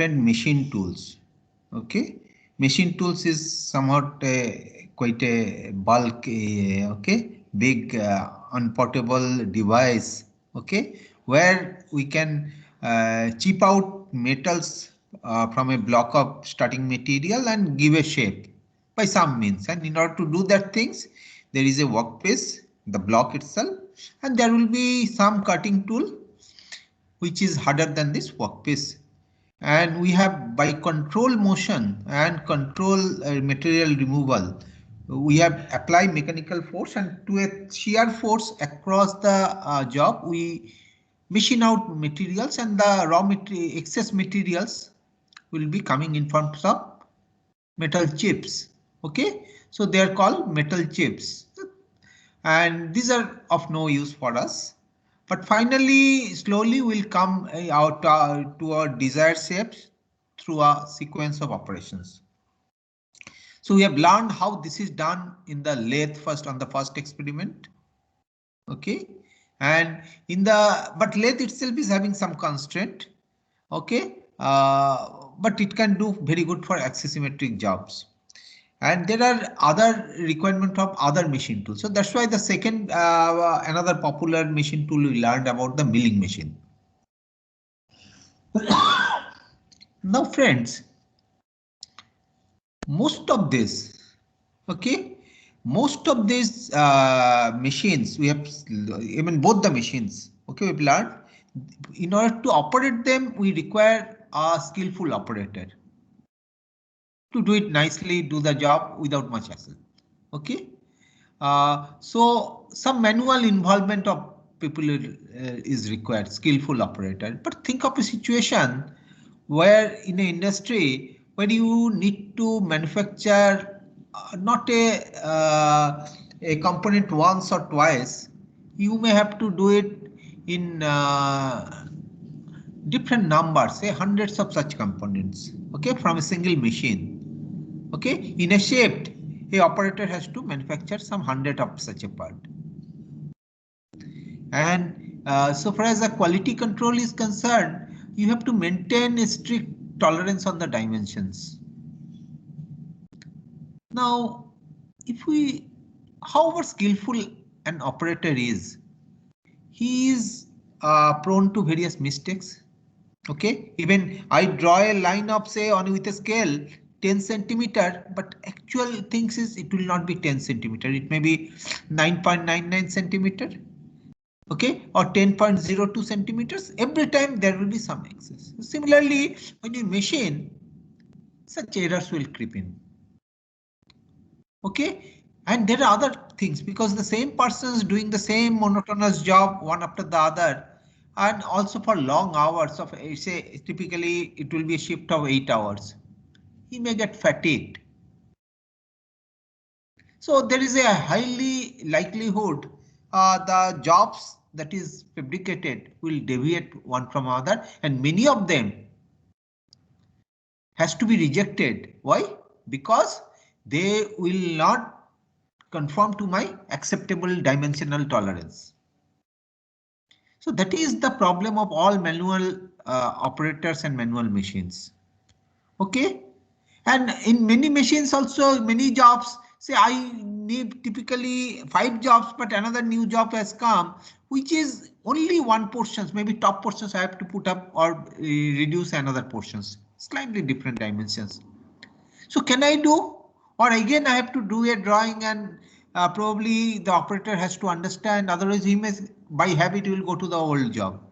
different machine tools. Okay, machine tools is somewhat quite a bulk, okay, big unportable device. Okay, where we can chip out metals from a block of starting material and give a shape by some means. And in order to do that things, there is a workpiece, the block itself, and there will be some cutting tool which is harder than this workpiece. And we have by control motion and control material removal, we have apply mechanical force, and to a shear force across the job, we machine out materials, and the raw material excess materials will be coming in forms of metal chips. Okay, so they are called metal chips, and these are of no use for us. But finally, slowly we'll come out to our desired shapes through a sequence of operations. So we have learned how this is done in the lathe first on the first experiment. Okay, and in the but lathe itself is having some constraint. Okay, but it can do very good for axisymmetric jobs. And there are other requirement of other machine tools. So that's why the second another popular machine tool we learned about the milling machine. Now friends, most of this, okay, most of these machines we have, even both the machines, okay, we've learned in order to operate them we require a skillful operator to do it nicely, do the job without much hassle. Okay, so some manual involvement of people is required, skillful operator. But think of a situation where in an industry where you need to manufacture not a component once or twice, you may have to do it in different numbers, say hundreds of such components, okay, from a single machine. Okay, in a shift, a operator has to manufacture some 100 of such a part. And so far as the quality control is concerned, you have to maintain a strict tolerance on the dimensions. Now, if we, however skillful an operator is, he is prone to various mistakes. Okay, even I draw a line of say on with a scale 10 centimeter, but actual things is it will not be 10 centimeter. It may be 9.99 centimeter. Okay, or 10.02 centimeters. Every time there will be some excess. Similarly, when you machine, such errors will creep in. Okay, and there are other things because the same person is doing the same monotonous job one after the other, and also for long hours of say typically it will be a shift of 8 hours. He may get fatigued. So there is a highly likelihood the jobs that is fabricated will deviate one from another, and many of them has to be rejected. Why? Because they will not conform to my acceptable dimensional tolerance. So that is the problem of all manual operators and manual machines. Okay, and in many machines also many jobs, say I need typically 5 jobs, but another new job has come which is only one portions, maybe top portions I have to put up or reduce another portions, slightly different dimensions. So can I do, or again I have to do a drawing, and probably the operator has to understand, otherwise he may by habit will go to the old job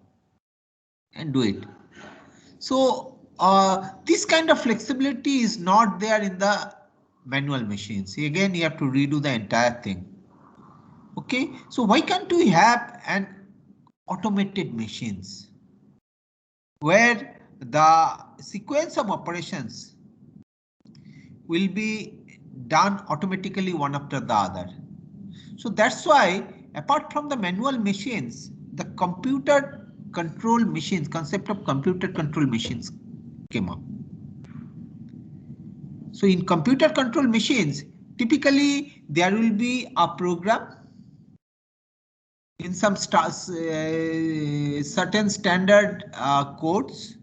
and do it. So this kind of flexibility is not there in the manual machines. Again, you have to redo the entire thing. Okay, so why can't we have an automated machines where the sequence of operations will be done automatically one after the other? So that's why apart from the manual machines, the computer control machines, concept of computer control machines came up. So in computer control machines, typically there will be a program in some certain standard codes,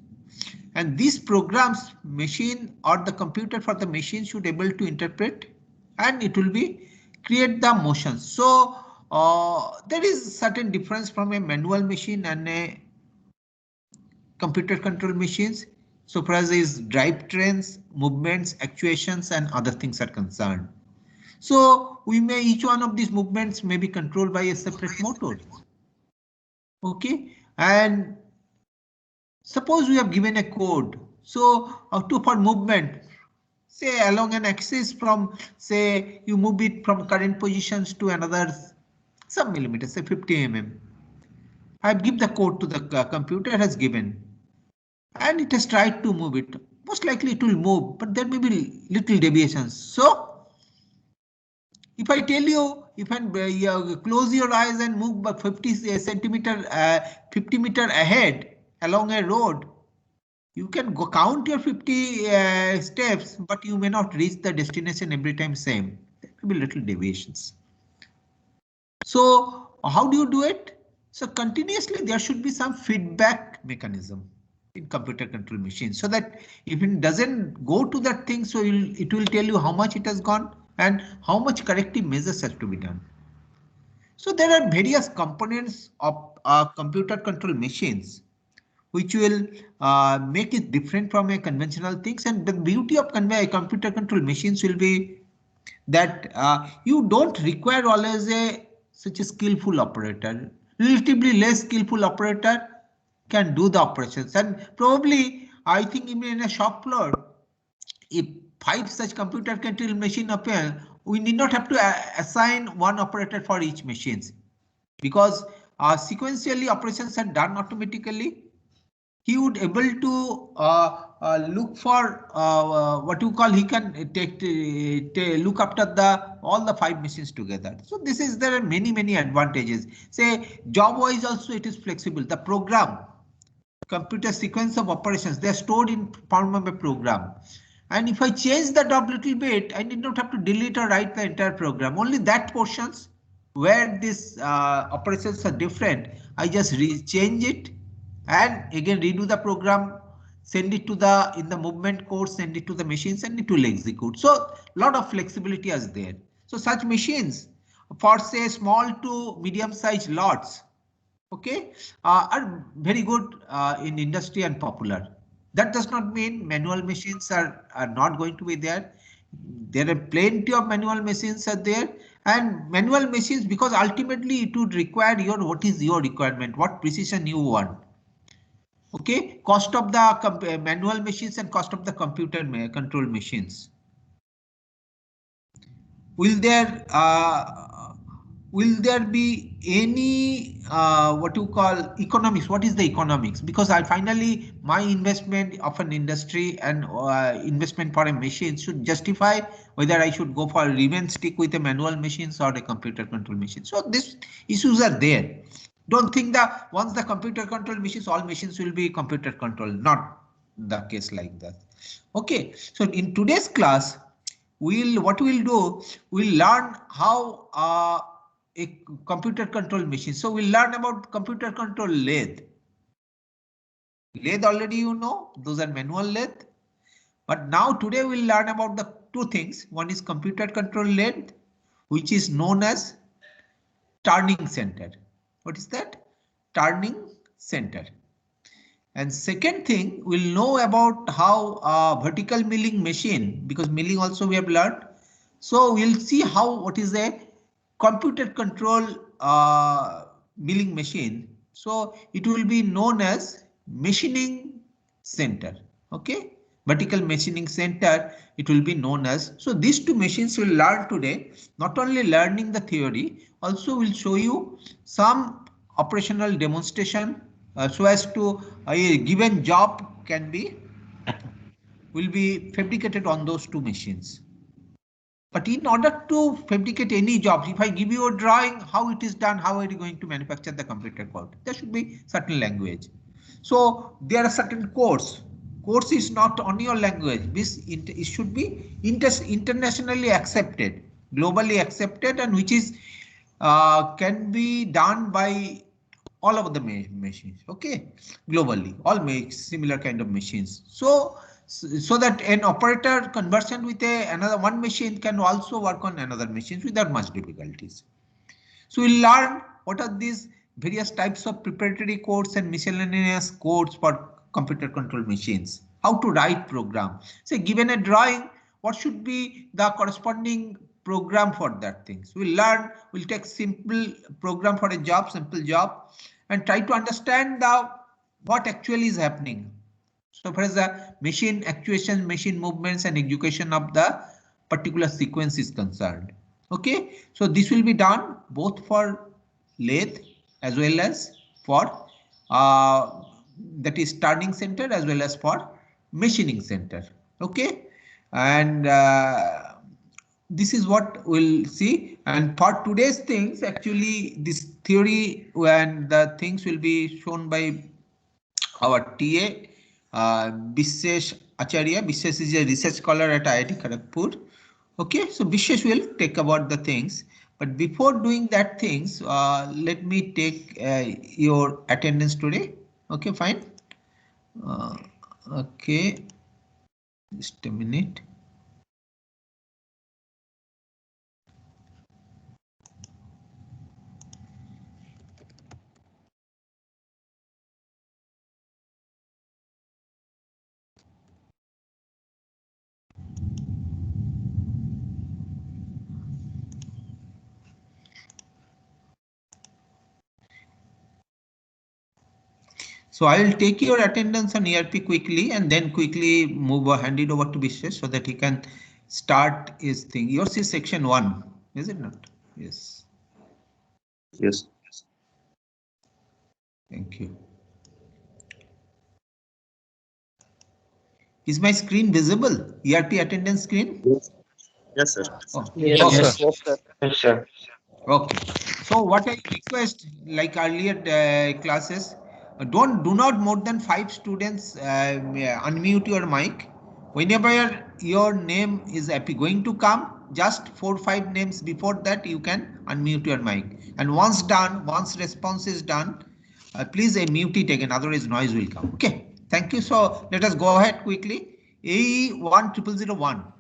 and these programs machine or the computer for the machine should able to interpret, and it will be create the motions. So there is certain difference from a manual machine and a computer control machines. So far as is drivetrains, movements, actuations and other things are concerned. So we may each one of these movements may be controlled by a separate motor. Okay, and suppose we have given a code. So for movement, say along an axis from, say you move it from current positions to another some millimeters, say 50 mm. I have given the code to the computer has given, and it has tried to move it. Most likely it will move, but there may be little deviations. So if I tell you, if you close your eyes and move by 50 centimeter, 50 meter ahead along a road, you can go count your 50 steps, but you may not reach the destination every time same. There may be little deviations. So how do you do it? So continuously there should be some feedback mechanism in computer control machines, so that if it doesn't go to that thing, so it will tell you how much it has gone and how much corrective measures have to be done. So there are various components of computer control machines which will make it different from a conventional things, and the beauty of computer control machines will be that you don't require always such a skillful operator. Relatively less skillful operator can do the operations, and probably I think even in a shop floor, if 5 such computer control machine appear, we need not have to assign one operator for each machines, because sequentially operations are done automatically. He would able to look for what you call, he can look after the all the 5 machines together. So this is, there are many advantages. Say job wise also it is flexible. The program, computer sequence of operations, they are stored in form of a program. And if I change the job little bit, I need not have to delete or write the entire program. Only that portions where these operations are different, I just change it and again redo the program, send it to the in the movement code, send it to the machines, and it will execute. So lot of flexibility is there. So such machines for say small to medium sized lots, okay, are very good in industry and popular. That does not mean manual machines are not going to be there. There are plenty of manual machines are there, and manual machines, because ultimately it would require your, what is your requirement, what precision you want. Okay, cost of the manual machines and cost of the computer control machines. Will there be any what you call economics? What is the economics? Because I finally my investment of an industry and investment for a machine should justify whether I should go for remain stick with a manual machines or a computer control machine. So these issues are there. Don't think that once the computer control machines, all machines will be computer control. Not the case like that. Okay, so in today's class, what we'll do, we'll learn how a computer control machine. So we'll learn about computer control lathe. Lathe already you know, those are manual lathe. But now today we'll learn about the two things. One is computer control lathe, which is known as turning center. What is that? Turning center. And second thing, we'll know about how vertical milling machine, because milling also we have learned. So we'll see how, what is a computer control milling machine. So it will be known as machining center. Okay, vertical machining center, it will be known as. So these two machines we'll learn today. Not only learning the theory, also will show you some operational demonstration so as to a given job will be fabricated on those two machines. But in order to fabricate any job, if I give you a drawing, how it is done, how are you going to manufacture the computer code? There should be certain language. So there are certain codes. Codes is not on your language. It should be internationally accepted, globally accepted, and which is can be done by all of the machines, okay, globally, all make similar kind of machines. So that an operator conversion with another one machine can also work on another machines without much difficulties. So we'll learn what are these various types of preparatory codes and miscellaneous codes for computer controlled machines. How to write program. Say given a drawing, what should be the corresponding program for that thing. So we'll take simple program for a job, simple job, and try to understand what actually is happening. So far as the machine actuation, machine movements and execution of the particular sequence is concerned. Okay, so this will be done both for lathe as well as for that is turning center as well as for machining center. Okay, and this is what we'll see. And for today's things, actually this theory and the things will be shown by our TA Bishesh Acharya. Bishesh is a research scholar at IIT Kharagpur. Okay, so Bishesh will take about the things, but before doing that things, let me take your attendance today. Okay, fine. Okay, just a minute. So I will take your attendance on ERP quickly and then quickly hand it over to Bishesh so that he can start his thing. Yours is section 1, is it not? Yes. Yes. Thank you. Is my screen visible? ERP attendance screen? Yes. Yes, sir. Oh, Yes, okay. sir. Yes, sir. Yes, sir. Okay. So what I request, like earlier classes, do not more than 5 students unmute your mic. Whenever your name is going to come, just 4 or 5 names before that you can unmute your mic. And once done, once response is done, please mute it again, otherwise noise will come. Okay. Thank you. So let us go ahead quickly. AE10001.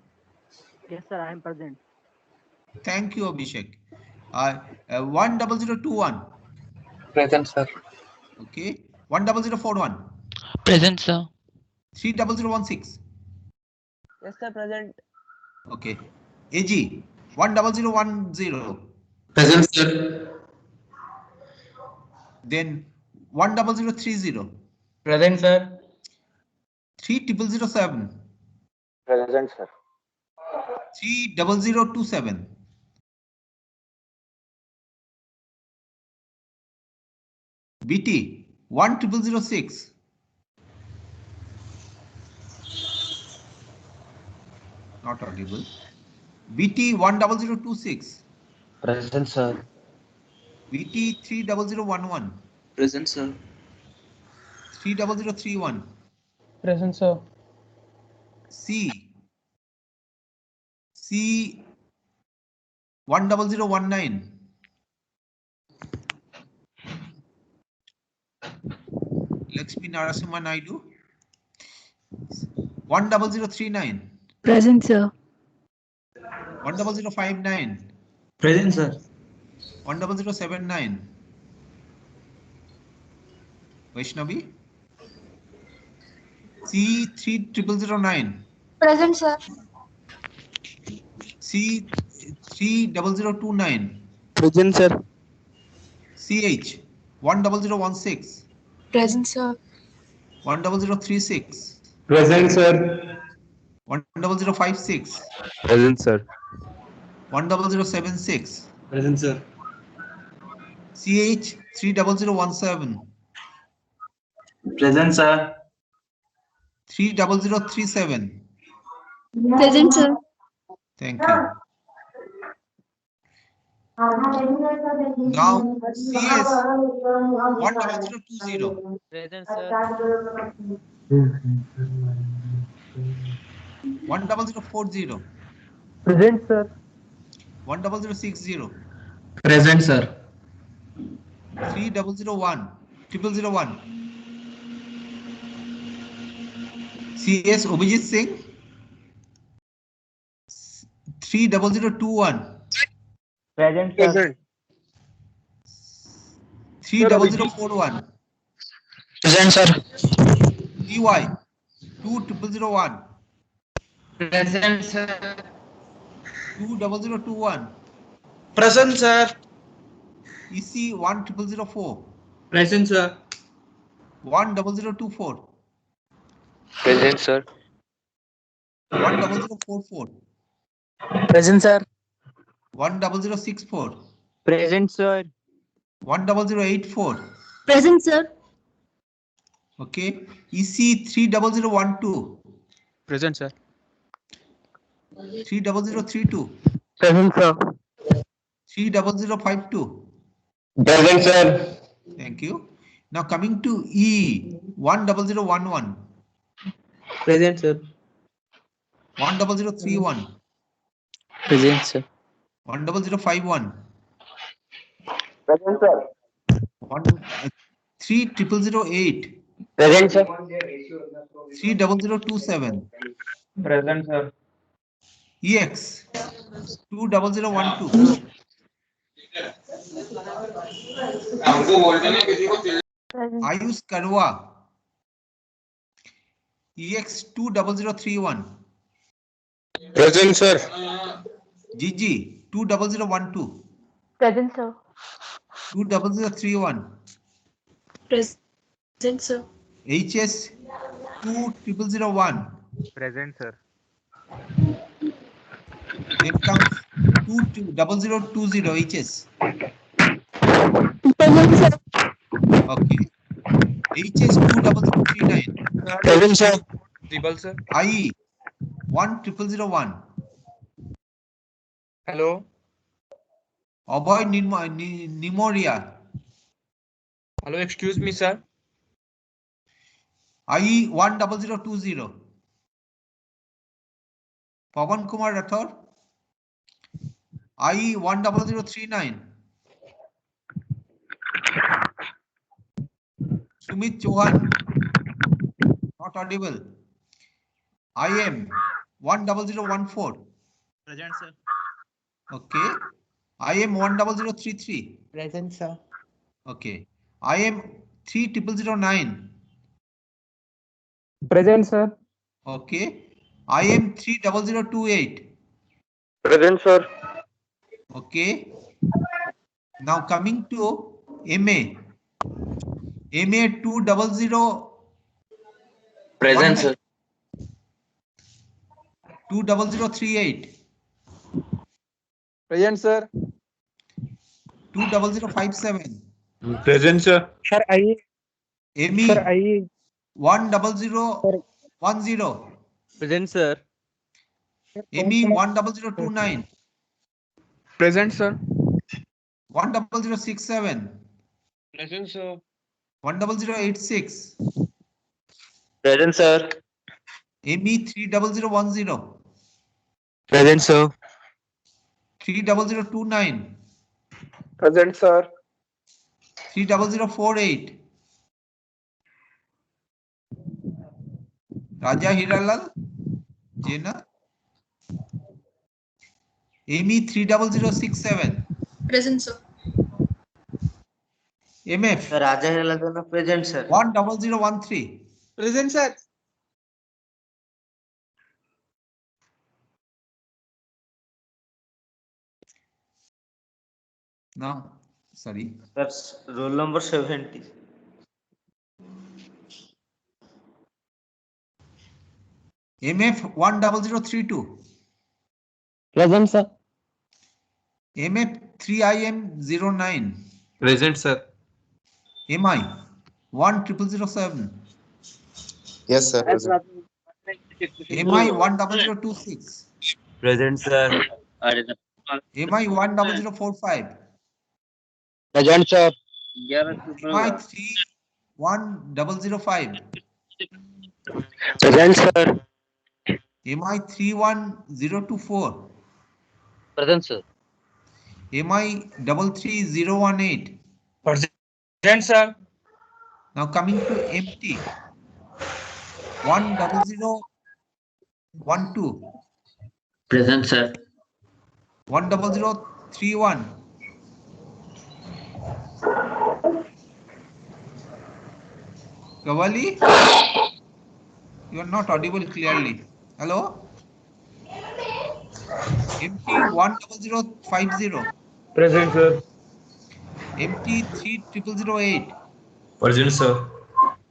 Yes, sir, I am present. Thank you, Abhishek. 10021. Present, sir. Okay. 10041. Present, sir. 30016. Yes, sir, present. Okay. AG 10010. Present, sir. Then 10030. Present, sir. 3007. Present, sir. 30027. BT 10006. Not audible. BT 10026. Present, sir. BT 30011. Present, sir. 30031. Present, sir. C 10019. Lakshmi Narasimha Naidu 10039. Present, sir. 10059. Present, sir. 10079. Vaishnavi C3009. Present, sir. C30029. Present, sir. CH 10016. Present, sir. 10036. Present, sir. 10056. Present, sir. 10076. Present, sir. CH 30017. Present, sir. 30037. Present, sir. Thank you. Now CS 10020. Present, sir. 10040. Present, sir. 10060. Present, sir. 3001 0001. CS Obijit Singh. 30021. Present, sir. Present. 30041. Present, sir. TY 20001. Present, sir. 20021. Present, sir. EC 10004. Present, sir. 10024. Present, sir. 10044. Present, sir. 10064. Present, sir. 10084. Present, sir. Okay. EC 30012. Present, sir. 30032. Present, sir. 30052. Present, sir. Thank you. Now coming to E 10011. Present, sir. 10031. Present, sir. 10051. Present, sir. 3008. Present, sir. 30027. Present, sir. EX 20012. Ayush Karwa EX 20031. Present, sir. GG 20012. Present, sir. 20031. Present, sir. HS 2001. Present, sir. Then comes 20020 HS. Present, sir. Okay. HS 20039. Present, sir. Tribal, sir. IE 10001. Hello. Avoid pneumonia. Hello, excuse me, sir. IE 10020. Pawan Kumar Rathor. IE 10039. Sumit Chauhan. Not audible. IM 10014. Present, sir. Okay. IM 10033. Present, sir. Okay. IM 3009. Present, sir. Okay. IM 30028. Present, sir. Okay. Now coming to MA. MA 200. Present, sir. 20038. Present, sir. 20057. Present, sir. Sir, I. ME Sir, I. 10010. Present, sir. ME 10029. Present, sir. 10067. Present, sir. 10086. Present, sir. ME 30010. Present, sir. 30029. Present, sir. 30048. Raja Hiralal. Jena. ME 30067. Present, sir. MF Raja Hiralal present, sir. 10013. Present, sir. No, sorry. That's roll number 70. MF 10032. Present, sir. MF 3IM09. Present, sir. MI 10007. Yes, sir. Present. MI 10026. Present, sir. MI 10045. Present, sir. MI 31005. Present, sir. MI 31024. Present, sir. MI 33018. Present, sir. Now coming to empty. 10012. Present, sir. 10031. Kavali, you are not audible clearly. Hello? MT 10050. Present, sir. MT 3008. Present, sir.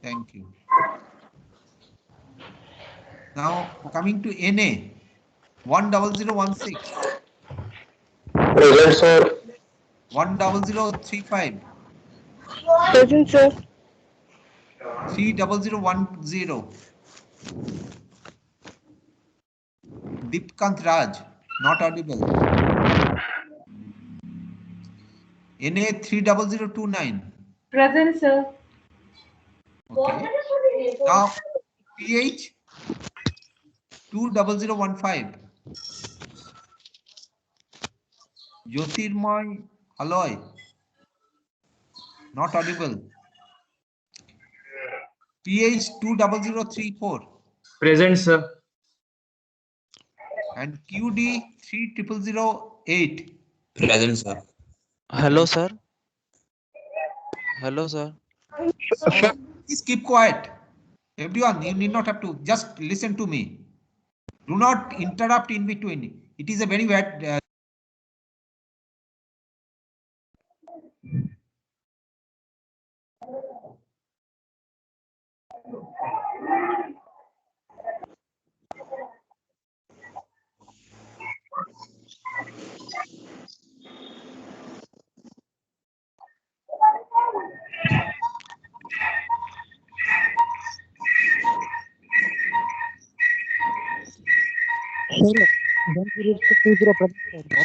Thank you. Now coming to NA 10016. Present, sir. 10035. Present, sir. 30010. Deepkant Raj, not audible. NA 30029. Present, sir. Okay. Now PH 20015. Jyotirmoy Aloy, not audible. PH 20034 Present, sir. and QD 30008. Present, sir. Hello, sir. Hello, sir. So please keep quiet. Everyone, you need not have to just listen to me. Do not interrupt in between. It is a very bad.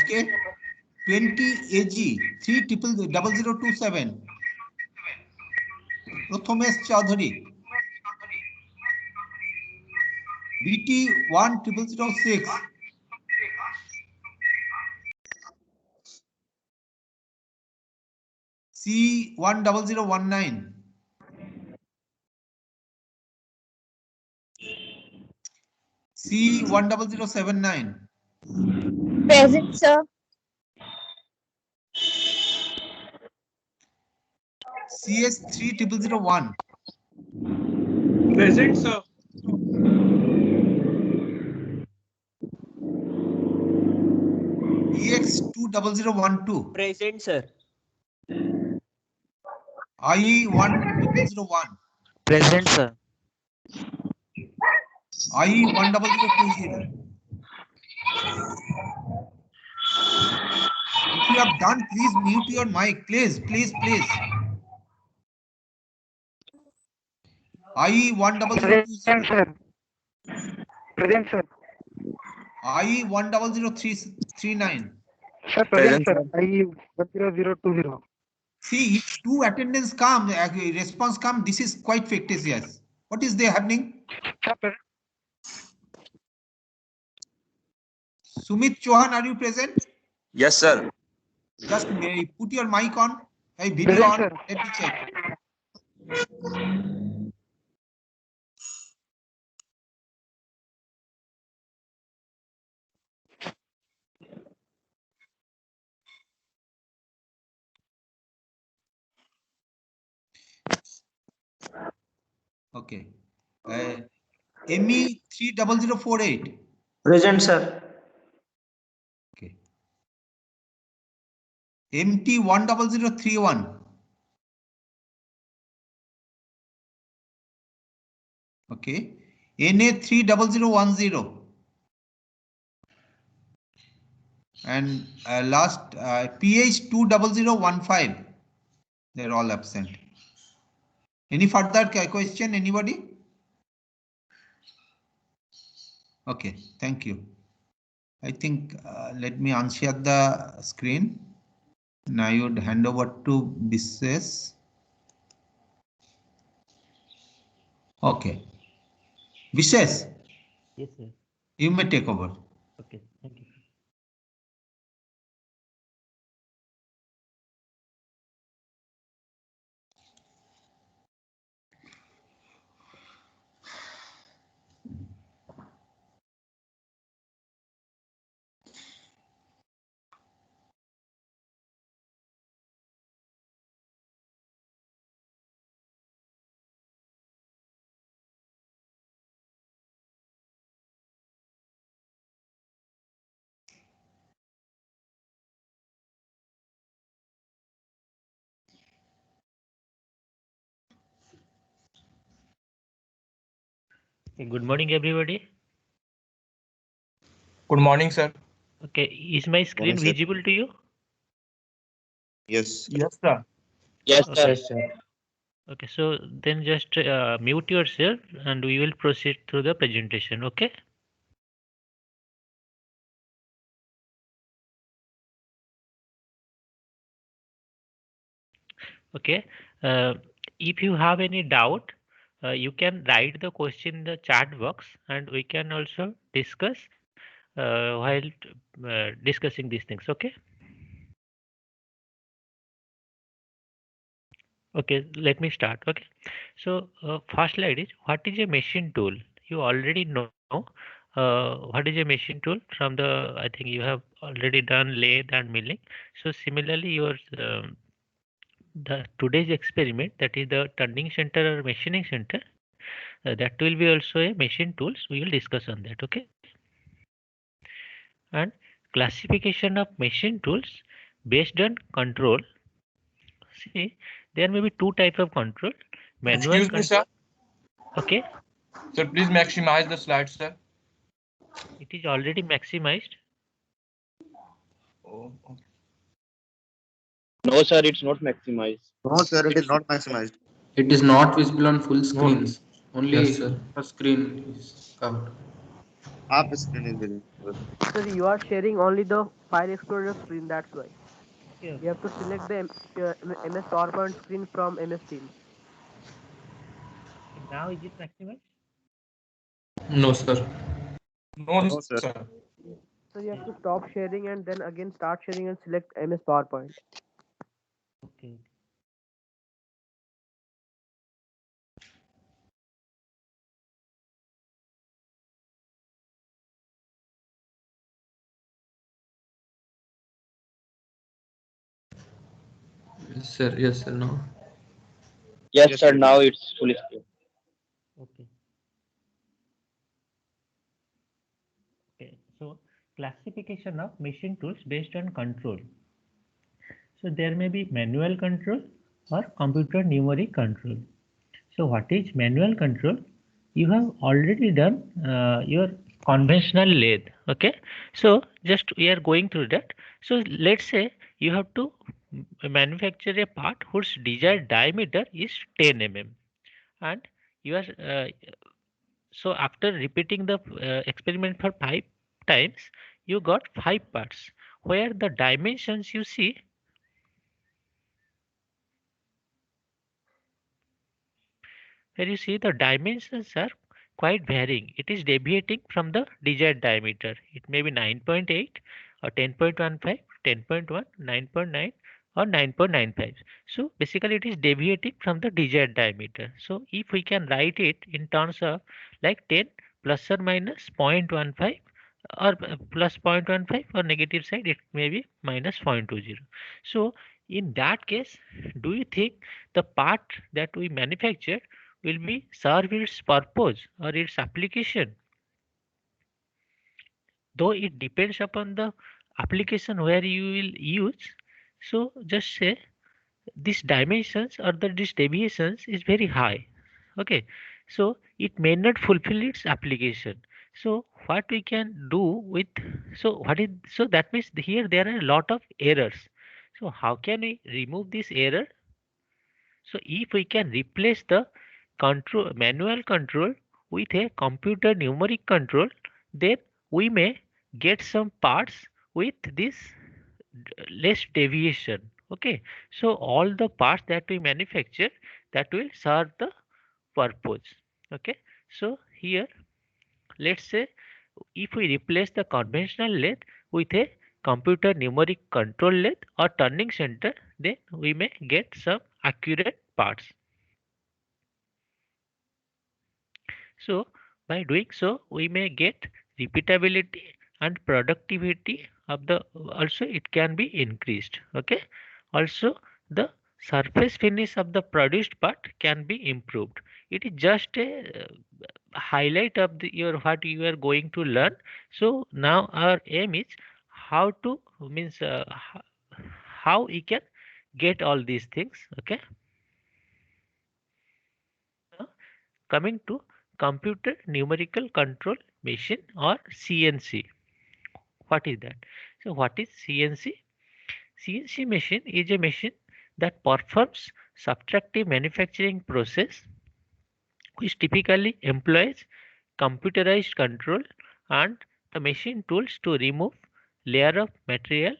Okay. 20 AG 30027. Prothomesh Chaudhary. BT 10006. C 10019. C 10079. Present, sir. CS 3001. Present, sir. EX 20012. Present, sir. IE 1001. Present, sir. IE 10020. If you have done, please mute your mic. Please, please, please. IE 10020. sir. Present, sir. IE 10039. Sir, Present, sir. sir. I 10020. See, if two attendance come, response come, this is quite fictitious. What is there happening? Sir, present. Sumit Chauhan, are you present? Yes, sir. Just put your mic on. Hey, video Present, on. sir. Let me check. Okay. ME 30048. Present, sir. Okay. MT 10031. Okay. NA 30010. And last PH 20015. They're all absent. Any further question? Anybody? Okay, thank you. I think let me unshare the screen. Now I would hand over to Bisses. Okay. Bisses, Yes, sir. you may take over. Okay, thank you. Okay, good morning, everybody. Good morning, sir. Okay, is my screen Morning, sir. visible to you? Yes. Yes, sir. Yes, Okay. sir. Okay, so then just mute yourself and we will proceed through the presentation. Okay. Okay. Uh, if you have any doubt, you can write the question in the chat box and we can also discuss while discussing these things. Okay. Okay, let me start. Okay. So first slide is what is a machine tool? You already know what is a machine tool from the, I think you have already done lathe and milling. So similarly, your the today's experiment, that is the turning center or machining center, that will be also a machine tools. We will discuss on that. Okay. And classification of machine tools based on control. See, there may be two types of control. Manual Excuse me, control. sir. Okay. Sir, please maximize the slide, sir. It is already maximized. Oh, okay. No, sir, it's not maximized. No, sir, it is not maximized. It is not visible on full screen. No. Only Yes, sir. a screen is covered. Half screen is visible. Sir, you are sharing only the File Explorer screen, that's why. Okay, You have to select the MS PowerPoint screen from MS Teams. okay. Now is it maximized? No, sir. No, No, sir. sir. So you have to stop sharing and then again start sharing and select MS PowerPoint. Okay. Yes, sir. Yes, sir. No. Yes, Yes, sir, sir. now it's fully screen. Okay. Okay. So classification of machine tools based on control. So there may be manual control or computer numeric control. So what is manual control? You have already done your conventional lathe. Okay. So just we are going through that. So let's say you have to manufacture a part whose desired diameter is 10 mm, and you are so after repeating the experiment for 5 times, you got 5 parts where the dimensions you see, where you see the dimensions are quite varying. It is deviating from the desired diameter. It may be 9.8 or 10.15, 10.1, 9.9 or 9.95. So basically it is deviating from the desired diameter. So if we can write it in terms of like 10 plus or minus 0.15 or plus 0.15, or negative side it may be minus 0.20. So in that case, do you think the part that we manufacture will be serve its purpose or its application? Though it depends upon the application where you will use. So just say these dimensions or these deviations is very high. Okay, so it may not fulfill its application. So what we can do with, so what is, so that means here there are a lot of errors. So how can we remove this error? So if we can replace the control manual control with a computer numeric control, then we may get some parts with this less deviation. Okay, so all the parts that we manufacture, that will serve the purpose. Okay, so here let's say if we replace the conventional lathe with a computer numeric control lathe or turning center, then we may get some accurate parts. So by doing so, we may get repeatability and productivity of the, also it can be increased. Okay. Also the surface finish of the produced part can be improved. It is just a highlight of your what you are going to learn. So now our aim is how to means how we can get all these things. Okay. Now, coming to computer numerical control machine or CNC. What is that? So what is CNC? CNC machine is a machine that performs subtractive manufacturing process which typically employs computerized control and the machine tools to remove layer of material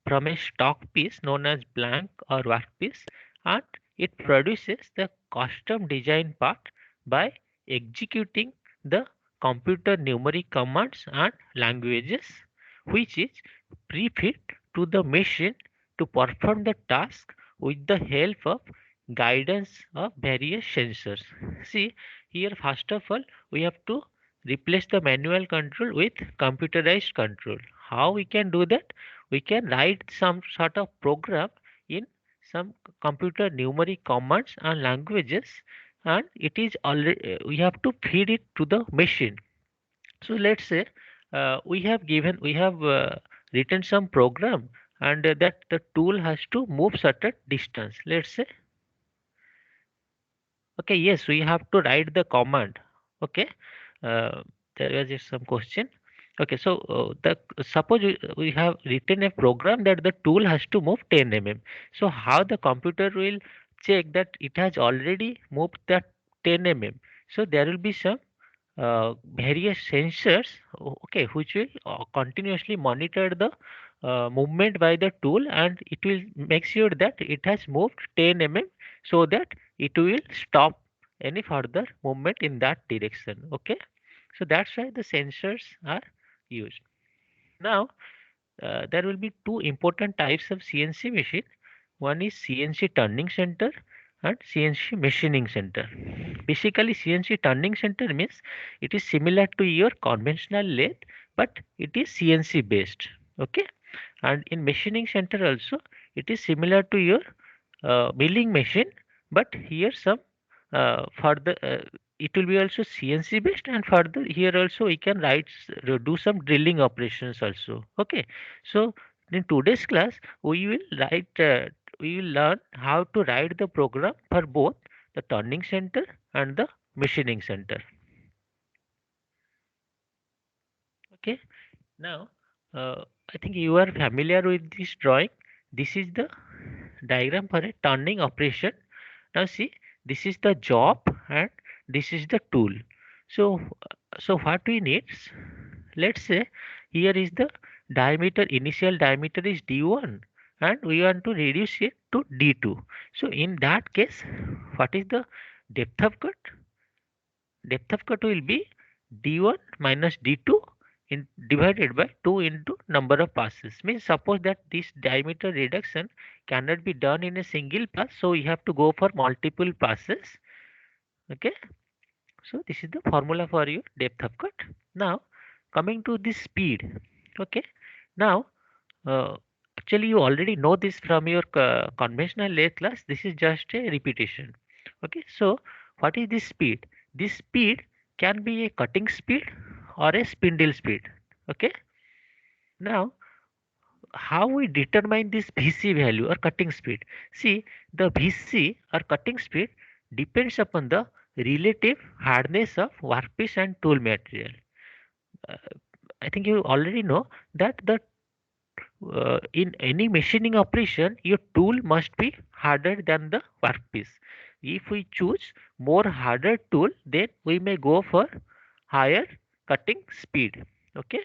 from a stock piece known as blank or workpiece, and it produces the custom design part by executing the computer numeric commands and languages which is prefed to the machine to perform the task with the help of guidance of various sensors. See here, first of all we have to replace the manual control with computerized control. How we can do that? We can write some sort of program in some computer numeric commands and languages, and it is already we have to feed it to the machine. So let's say we have written some program, and that the tool has to move certain distance. Let's say, okay, yes, we have to write the command. Okay, uh, there was just some question. Okay, so the suppose we have written a program that the tool has to move 10 mm. So how the computer will check that it has already moved that 10 mm? So there will be some various sensors, okay, which will continuously monitor the movement by the tool, and it will make sure that it has moved 10 mm so that it will stop any further movement in that direction. Okay, so that's why the sensors are used. Now there will be two important types of CNC machine. One is CNC turning center and CNC machining center. Basically, CNC turning center means it is similar to your conventional lathe, but it is CNC based. Okay, and in machining center also it is similar to your milling machine, but here some further it will be also CNC based, and further here also we can do some drilling operations also. Okay, so in today's class we will learn how to write the program for both the turning center and the machining center. Okay, now I think you are familiar with this drawing. This is the diagram for a turning operation. Now see, this is the job and this is the tool. So, so what we need? Let's say here is the diameter. Initial diameter is D1, and we want to reduce it to D2. So in that case, what is the depth of cut? Depth of cut will be D1 minus D2 divided by 2 into number of passes. Means suppose that this diameter reduction cannot be done in a single pass, so we have to go for multiple passes. Okay, so this is the formula for your depth of cut. Now coming to this speed. Okay, now uh, actually you already know this from your conventional lathe class. This is just a repetition. Okay, so what is this speed? This speed can be a cutting speed or a spindle speed. Okay, now how we determine this VC value or cutting speed? See, the VC or cutting speed depends upon the relative hardness of workpiece and tool material. Uh, I think you already know that the in any machining operation, your tool must be harder than the workpiece. If we choose more harder tool, then we may go for higher cutting speed. Okay.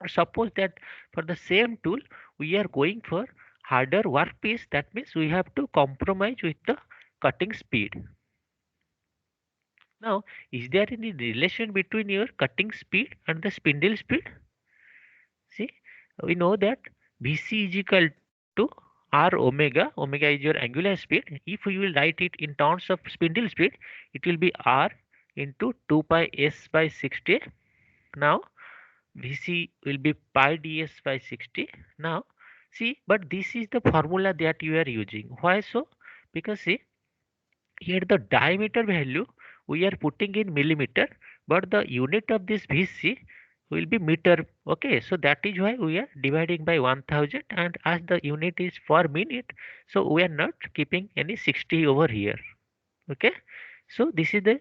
Suppose that for the same tool, we are going for harder workpiece. That means we have to compromise with the cutting speed. Now, is there any relation between your cutting speed and the spindle speed? See, we know that Vc is equal to R omega. Omega is your angular speed. If we will write it in terms of spindle speed, it will be R into 2 pi s by 60. Now, Vc will be pi ds by 60. Now, see, but this is the formula that you are using. Why so? Because see, here the diameter value we are putting in millimeter, but the unit of this VC will be meter. Okay, so that is why we are dividing by 1000, and as the unit is per minute, so we are not keeping any 60 over here. Okay, So this is the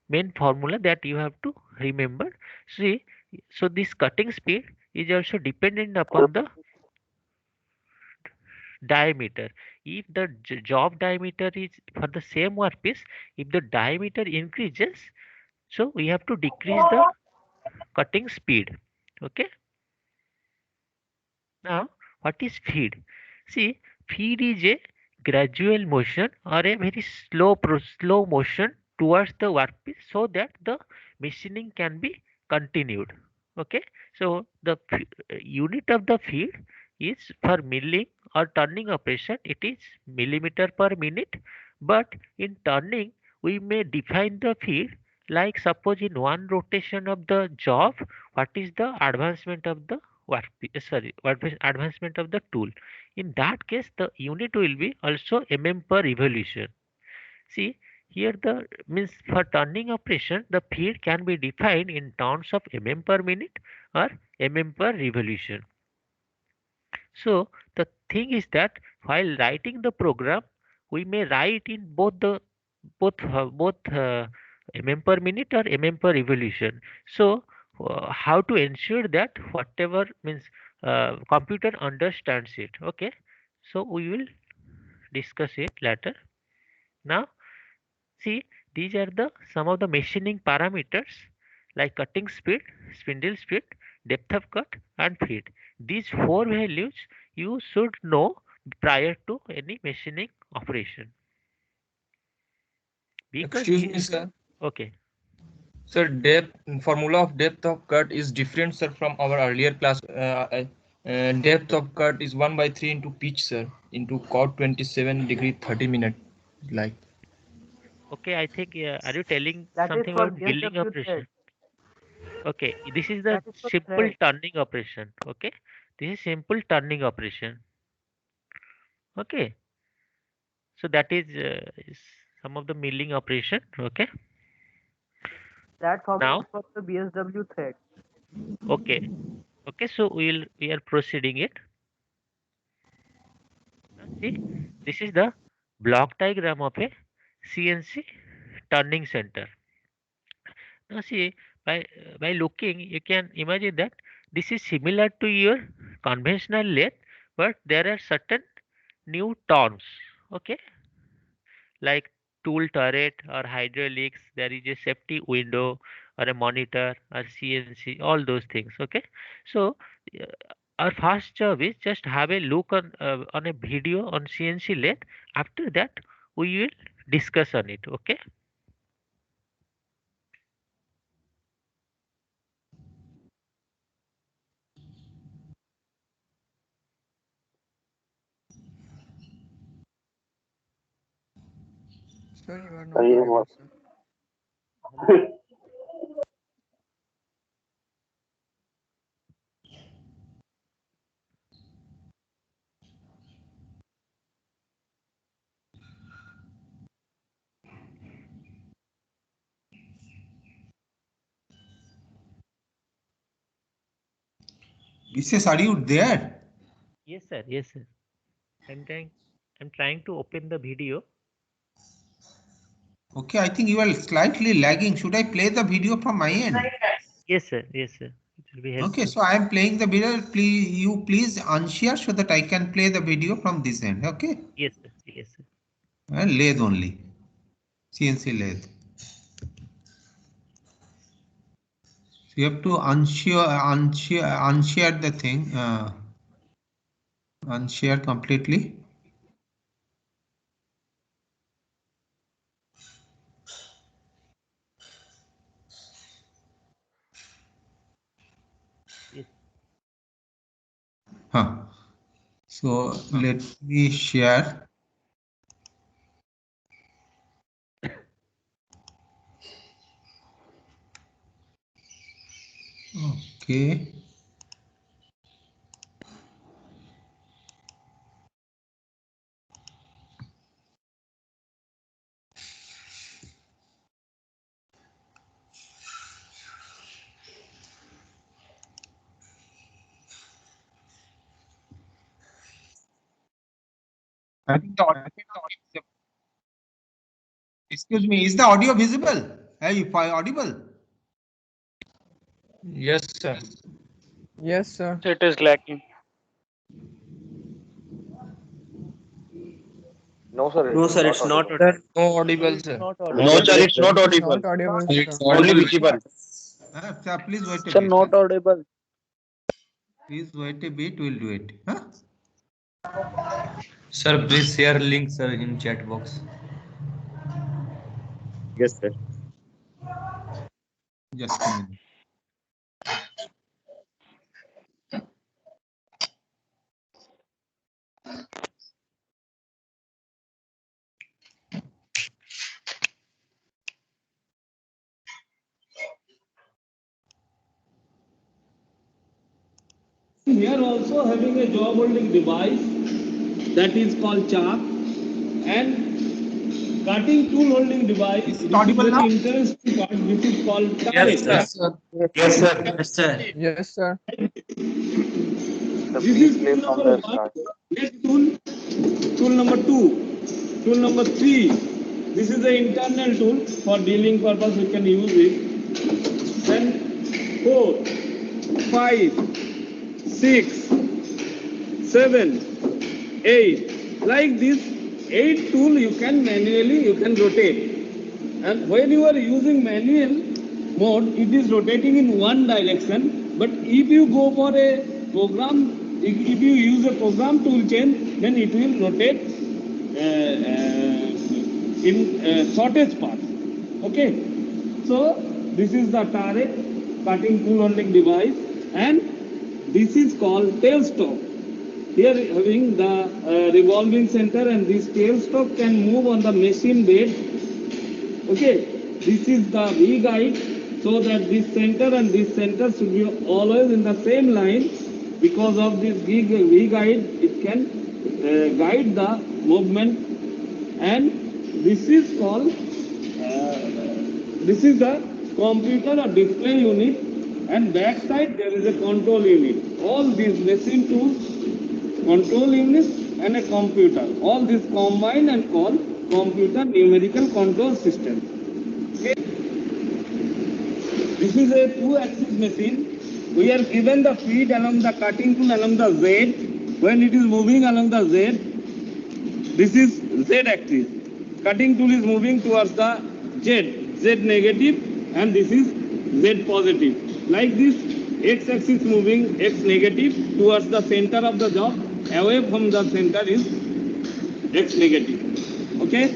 main formula that you have to remember. See, so this cutting speed is also dependent upon the diameter. If the job diameter is for the same workpiece, if the diameter increases, so we have to decrease the cutting speed. Okay. Now, what is feed? See, feed is a gradual motion or a very slow motion towards the workpiece so that the machining can be continued. Okay, so the unit of the feed is for milling or turning operation. It is millimeter per minute, but in turning we may define the feed like suppose in one rotation of the job, what is the advancement of the advancement of the tool. In that case, the unit will be also per revolution. See, here the means for turning operation, the feed can be defined in terms of per minute or per revolution. So the thing is that while writing the program, we may write in both per minute or per revolution. So how to ensure that whatever means computer understands it. Okay, so we will discuss it later. Now see, these are the some of the machining parameters like cutting speed, spindle speed, depth of cut, and feed. These four values you should know prior to any machining operation. Because Excuse me, sir. okay, Sir, depth formula of depth of cut is different, sir, from our earlier class. Depth of cut is 1/3 into pitch, sir, into cot 27 degree 30 minute. Like okay, I think are you telling That is something for about milling BSW thread. operation? Okay, this is the That is for simple thread. turning operation. Okay, this is simple turning operation. Okay, so that is some of the milling operation. Okay, That formula now is for the BSW thread. okay, okay, so we are proceeding it. Now see, this is the block diagram of a CNC turning center. Now see, by looking, you can imagine that this is similar to your conventional lathe, but there are certain new terms. Okay, like tool turret or hydraulics. There is a safety window or a monitor or CNC. All those things. Okay, so uh, our first job is just have a look on a video on CNC lathe. After that, we will discuss on it. Okay. sir, you are not audible, sir. Mrs. Are you there? Yes, sir. Yes, sir. I'm trying. I'm trying to open the video. Okay, I think you are slightly lagging. Should I play the video from my end? Yes, sir. Yes, sir. It will be Okay, helpful. so I am playing the video. Please, you please unshare so that I can play the video from this end. Okay, Yes, sir. Yes, sir. and lathe only, CNC lathe. So you have to unshare the thing, unshare completely. Yes. Huh. So let me share. Okay. I think the audio is Excuse me, is the audio visible? If I audible? Yes, sir. Yes, sir. It is lacking. No, sir, No, it's sir, not it's not audible. audible. No audible, sir. No, sir, it's not It's audible. not audible, It's sir. Only audible. visible. Sir, please wait a Sir, bit. not audible. Please wait a bit, we'll do it. Huh? Sir, please share link, sir, in chat box. Yes, sir. Just a minute. Here also having a job holding device that is called chart and cutting tool holding device. Is it This is audible very now? interesting part. This is called Yes, turret. sir. Yes, sir. Yes, sir. Yes, sir. Sir, This please is play tool from number the one. start. Next tool, tool number two, tool number three. This is the internal tool for dealing purpose. We can use it. Then 4, 5, 6, 7, 8. Like this 8 tool you can manually rotate. And when you are using manual mode, it is rotating in one direction. But if you go for a program, if you use a program tool chain, then it will rotate in shortest path. Okay. So this is the turret cutting tool holding device, and this is called tailstock. Here having the revolving center, and this tailstock can move on the machine bed. Okay, this is the V guide, so that this center and this center should be always in the same line. Because of this V guide, it can guide the movement, and this is called this is the computer or display unit, and backside there is a control unit. All these machine tools, control unit and a computer, all these combined and called computer numerical control system. Okay. This is a 2-axis machine. We are given the feed along the cutting tool along the Z. When it is moving along the Z, this is Z axis. Cutting tool is moving towards the Z negative, and this is Z positive. Like this, X axis moving X negative towards the center of the job. Away from the center is X negative. Okay?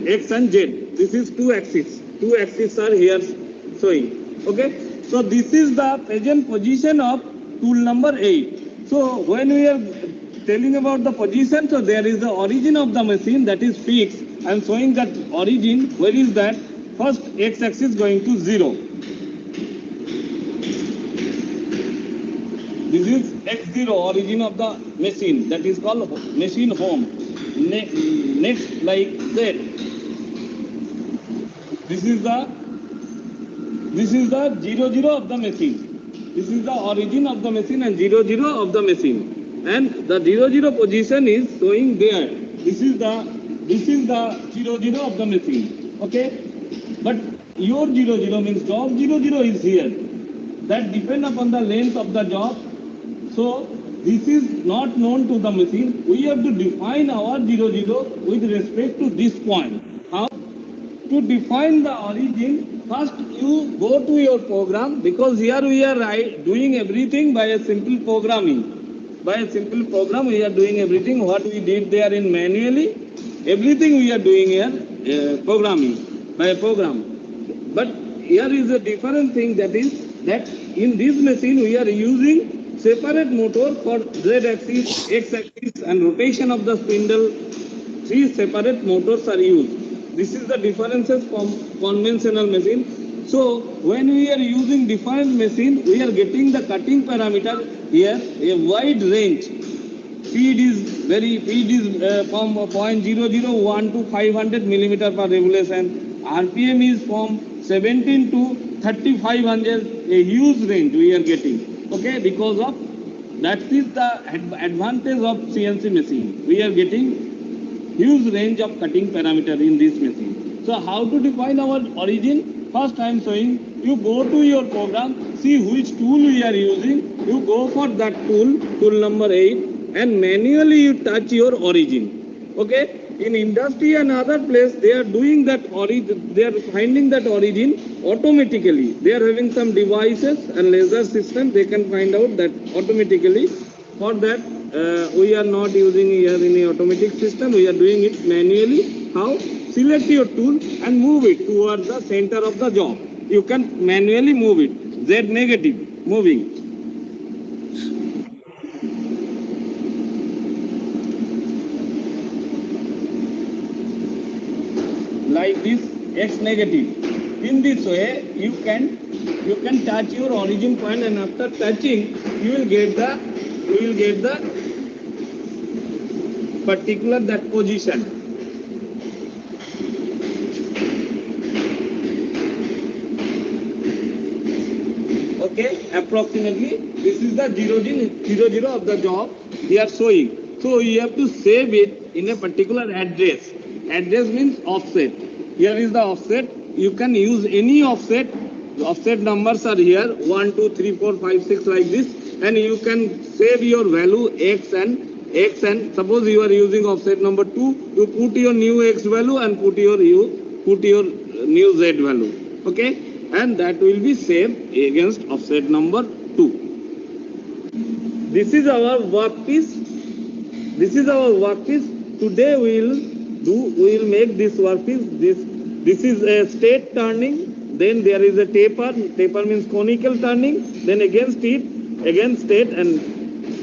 X and Z. This is 2 axis. 2 axis are here showing. Okay. So this is the present position of tool number 8. So when we are telling about the position, so there is the origin of the machine that is fixed. I am showing that origin. Where is that? First X axis going to 0. This is X0, origin of the machine, that is called machine home. Next, like Z. This is the 00 of the machine. This is the origin of the machine and 00 of the machine. And the 00 position is showing there. This is the 00 of the machine. Okay? But your 00 means job 00 is here. That depend upon the length of the job. So this is not known to the machine. We have to define our 00 with respect to this point. How? To define the origin, first you go to your program, because here we are doing everything by a simple programming. By a simple program we are doing everything. What we did there in manually, everything we are doing here programming, by a program. But here is a different thing, that is that in this machine we are using separate motor for Z axis, X axis and rotation of the spindle. 3 separate motors are used. This is the differences from conventional machine. So when we are using different machine, we are getting the cutting parameter here a wide range. Speed is from 0.001 to 500 millimeter per revolution. RPM is from 17 to 3500. A huge range we are getting. Okay, because of That is the advantage of CNC machine. We are getting huge range of cutting parameter in this machine. So how to define our origin? First I am showing, you go to your program, see which tool we are using, you go for that tool number 8, and manually you touch your origin. Okay? In industry and other place, they are doing that origin, they are finding that origin automatically. They are having some devices and laser system, they can find out that automatically. For that, we are not using here any automatic system, we are doing it manually. How? Select your tool and move it towards the center of the job. You can manually move it. Z negative, moving. Like this, X negative. In this way, you can touch your origin point, and after touching, you will get the particular that position. Okay, approximately this is the 0 of the job we are showing. So you have to save it in a particular address. Address means offset. Here is the offset. You can use any offset. The offset numbers are here 1, 2, 3, 4, 5, 6 like this, and you can save your value X and suppose you are using offset number 2, you put your new X value and put your new Z value. Okay, and that will be saved against offset number 2. This is our workpiece. Today we will make this workpiece. This is a straight turning, then there is a taper means conical turning, then again straight, and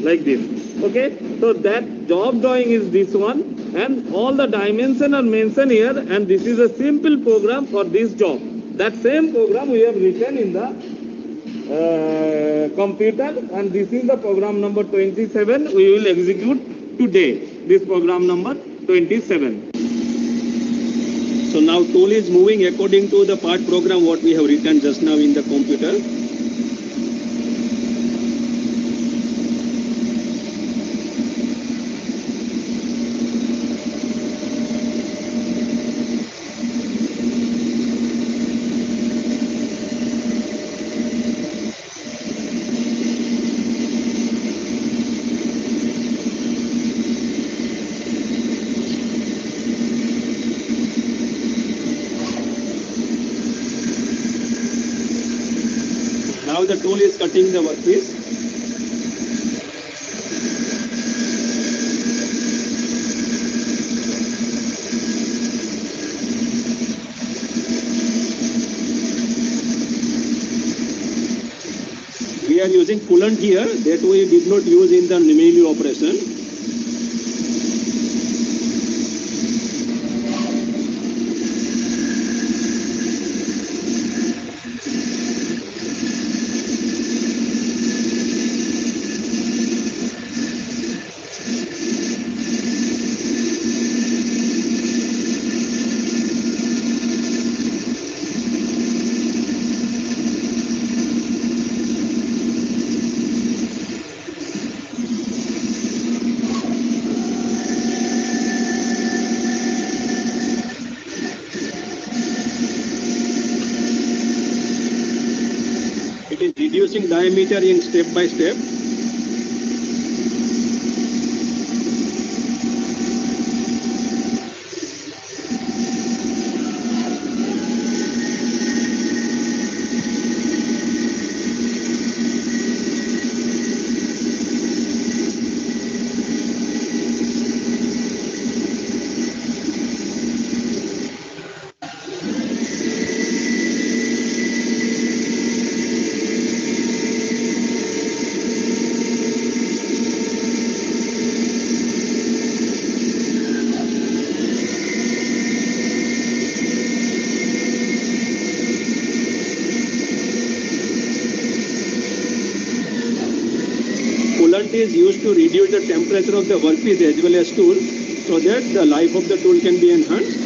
like this. Okay, so that job drawing is this one, and all the dimension are mentioned here, and this is a simple program for this job. That same program we have written in the computer, and this is the program number 27 we will execute today. This program number 27. So now tool is moving according to the part program what we have written just now in the computer. Now the tool is cutting the workpiece. We are using coolant here that we did not use in the melee operation. It is reducing diameter in step by step. Coolant is used to reduce the temperature of the workpiece as well as tool, so that the life of the tool can be enhanced.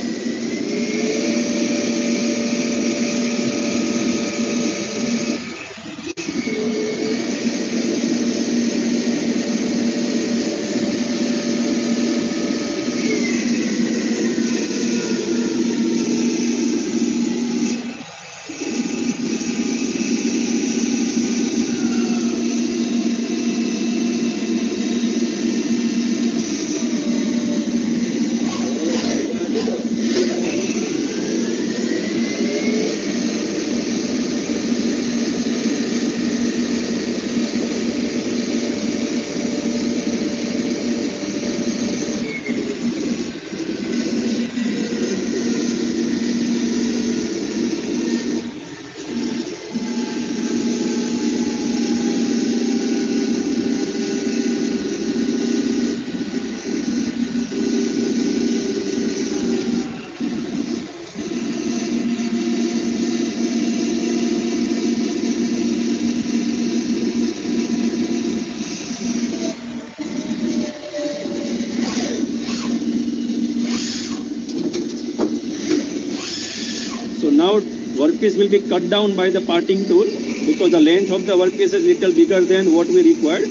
now workpiece will be cut down by the parting tool because the length of the workpiece is little bigger than what we required.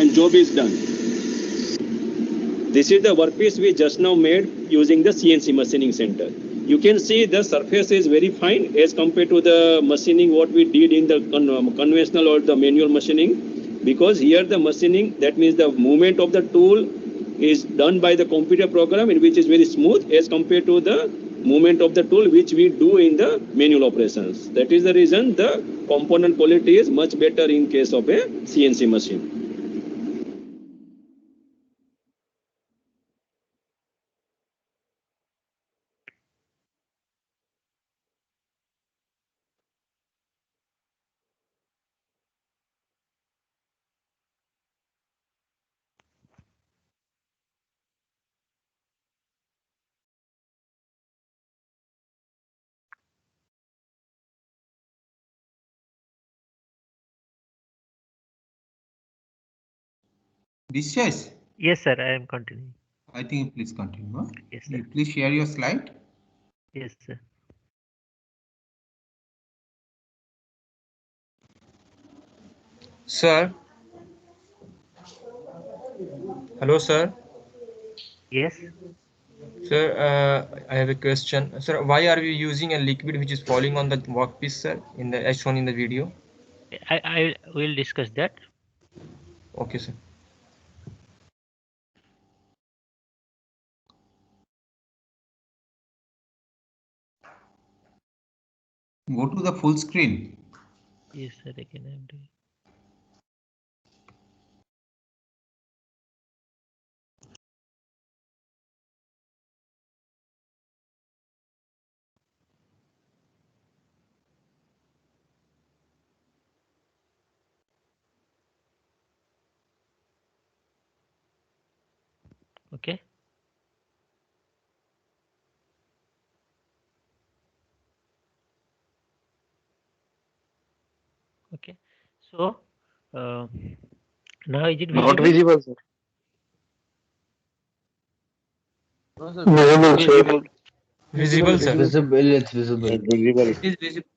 And job is done. This is the workpiece we just now made using the CNC machining center. You can see the surface is very fine as compared to the machining what we did in the conventional or the manual machining, because here the machining, that means the movement of the tool is done by the computer program, in which is very smooth as compared to the movement of the tool which we do in the manual operations. That is the reason the component quality is much better in case of a CNC machine. Dishes. Yes, sir. I am continuing. I think you please continue. Huh? Yes, sir. You please share your slide. Yes, sir. Sir. Hello, sir. Yes. Sir, I have a question. Sir, why are we using a liquid which is falling on the workpiece, sir, in the as shown in the video? I will discuss that. Okay, sir. Go to the full screen. Yes, sir. Again, I am doing. Okay. Okay. So now is it visible? Not visible, sir. Visible, sir. Visible, it's visible. It's visible. It is visible.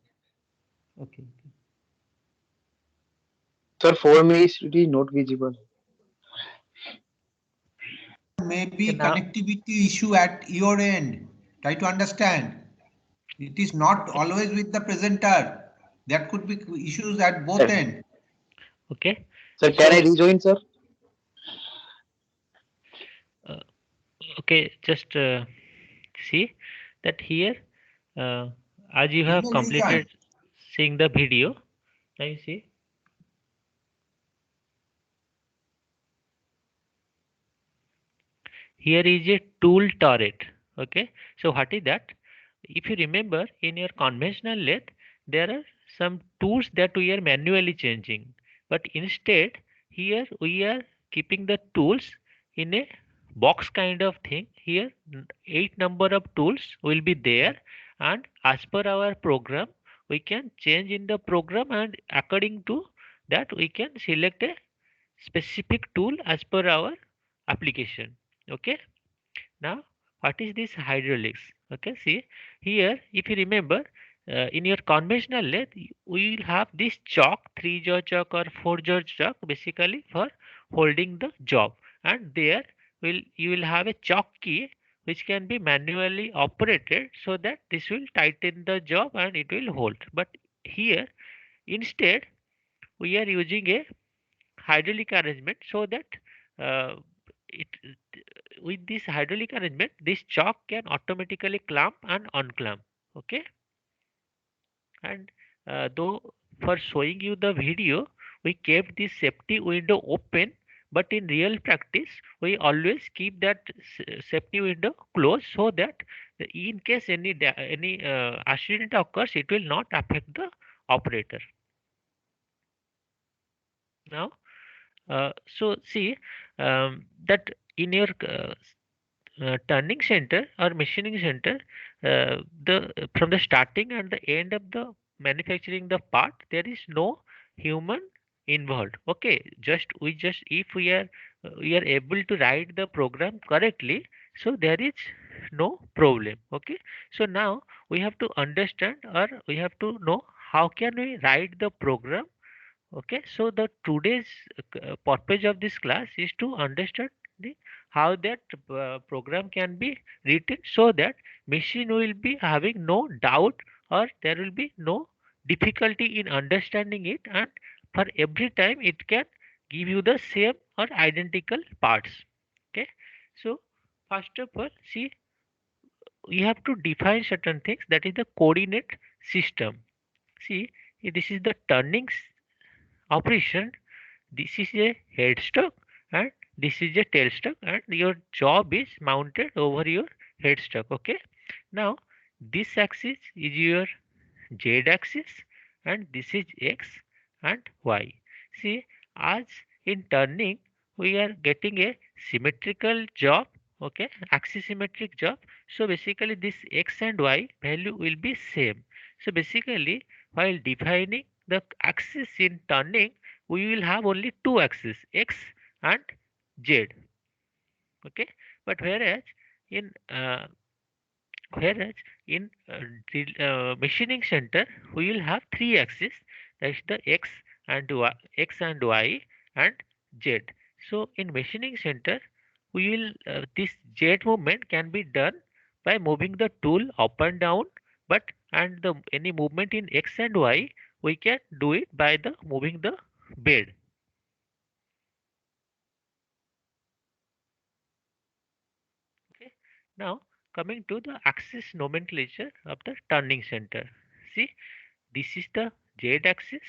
Okay. Sir, for me, it is not visible. Maybe Okay, now, connectivity issue at your end. Try to understand. It is not always with the presenter. There could be issues at both Sir, ends. okay. sir, can I rejoin, sir? Okay, just see that here, as you have Signal completed rejoin. seeing the video, now you see. Here is a tool turret. Okay, so what is that? If you remember, in your conventional lathe, there are some tools that we are manually changing, but instead here we are keeping the tools in a box kind of thing. Here 8 number of tools will be there, and as per our program we can change in the program, and according to that we can select a specific tool as per our application. Okay, now what is this hydraulics? Okay, see here, if you remember, in your conventional lathe we will have this chalk, 3-jaw chalk or 4-jaw chalk, basically for holding the job, and there will you will have a chalk key which can be manually operated so that this will tighten the job and it will hold. But here instead we are using a hydraulic arrangement, so that uh, it with this hydraulic arrangement this chalk can automatically clamp and unclamp. Okay, and though for showing you the video we kept this safety window open, but in real practice we always keep that safety window closed, so that in case any accident occurs it will not affect the operator. Now so see that in your turning center or machining center, the from the starting and the end of the manufacturing the part, there is no human involved. Okay, if we are able to write the program correctly, so there is no problem. Okay, so now we have to understand, or we have to know how can we write the program. Okay, so the today's purpose of this class is to understand the how that program can be written, so that machine will be having no doubt, or there will be no difficulty in understanding it, and for every time it can give you the same or identical parts. Okay, so first of all, see, we have to define certain things, that is the coordinate system. See, this is the turning operation. This is a headstock and this is a tailstock, and your job is mounted over your headstock. Okay, now this axis is your z axis, and this is x and y. See, as in turning we are getting a symmetrical job. Okay, axisymmetric job. So basically this x and y value will be same. So basically, while defining the axis in turning, we will have only two axes, x and z. Okay, but in uh, whereas in machining center we will have three axes, that's the x and y and z. So in machining center we will this z movement can be done by moving the tool up and down, but and the any movement in x and y we can do it by the moving the bed. Okay. Now coming to the axis nomenclature of the turning center. See, this is the z axis.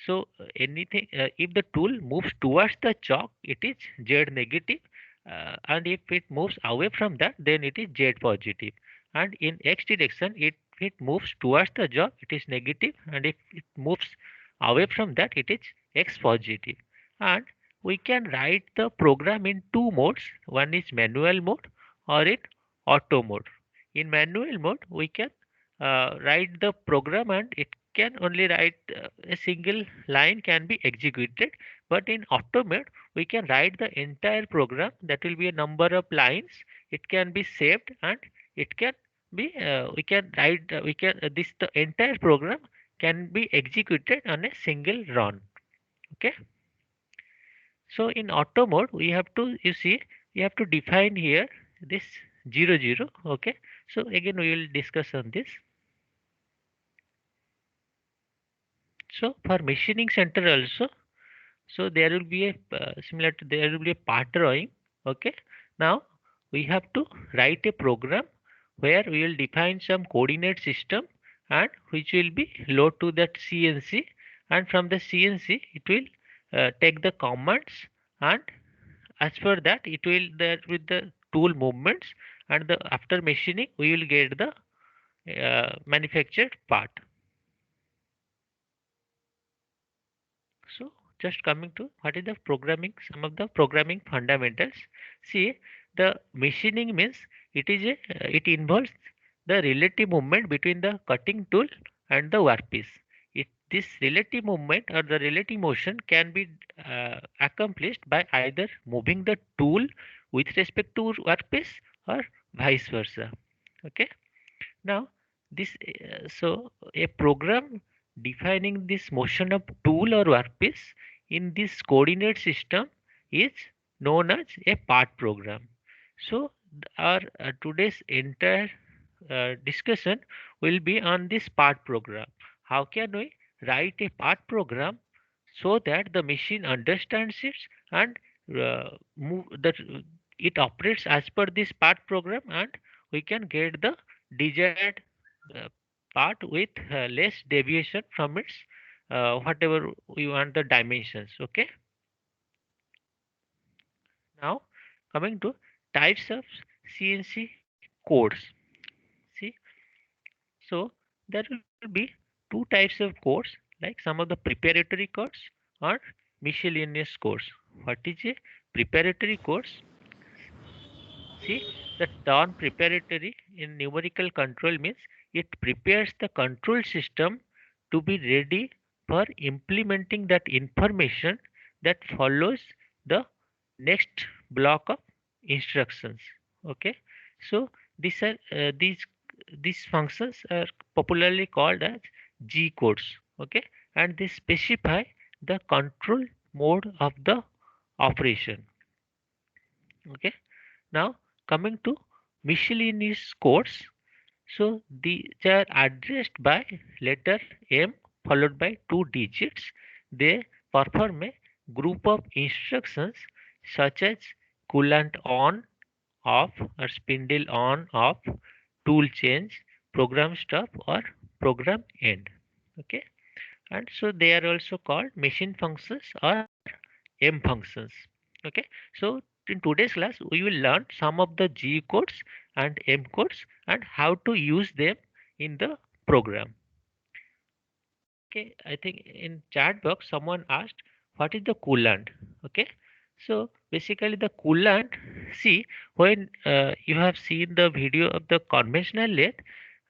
So anything if the tool moves towards the chalk, it is z negative, and if it moves away from that, then it is z positive. And in x direction, if it moves towards the chalk, it is negative, and if it moves away from that, it is x positive. And we can write the program in two modes. One is manual mode or in auto mode. In manual mode, we can write the program and it can only write a single line can be executed, but in auto mode we can write the entire program, that will be a number of lines. It can be saved and it can be we can write we can this the entire program can be executed on a single run. Okay, so in auto mode we have to, you see, we have to define here this 00. Okay, so again we will discuss on this. So for machining center also, so there will be a similar to there will be a part drawing. Okay, now we have to write a program where we will define some coordinate system, and which will be load to that CNC, and from the CNC it will take the commands, and as per that it will there with the tool movements, and the after machining we will get the manufactured part. So just coming to what is the programming, some of the programming fundamentals. See, the machining means it involves the relative movement between the cutting tool and the workpiece. This relative movement or the relative motion can be accomplished by either moving the tool with respect to workpiece or vice versa. Okay. Now, this so a program defining this motion of tool or workpiece in this coordinate system is known as a part program. So, our today's entire discussion will be on this part program. How can we write a part program so that the machine understands it and move that it operates as per this part program, and we can get the desired uh, part with less deviation from its whatever we want the dimensions. Okay, now coming to types of CNC codes. See, so there will be two types of codes, like some of the preparatory codes or miscellaneous codes. What is a preparatory codes? See, the term preparatory in numerical control means it prepares the control system to be ready for implementing that information that follows the next block of instructions. Okay, so these functions are popularly called as G codes. Okay, and they specify the control mode of the operation. Okay, now coming to miscellaneous codes. So these are addressed by letter M followed by two digits. They perform a group of instructions such as coolant on, off, or spindle on, off, tool change, program stop, or program end. Okay, and so they are also called machine functions or M functions. Okay, so in today's class we will learn some of the G codes and M codes and how to use them in the program. Okay, I think in chat box someone asked what is the coolant. Okay, so basically the coolant, see, when you have seen the video of the conventional lathe,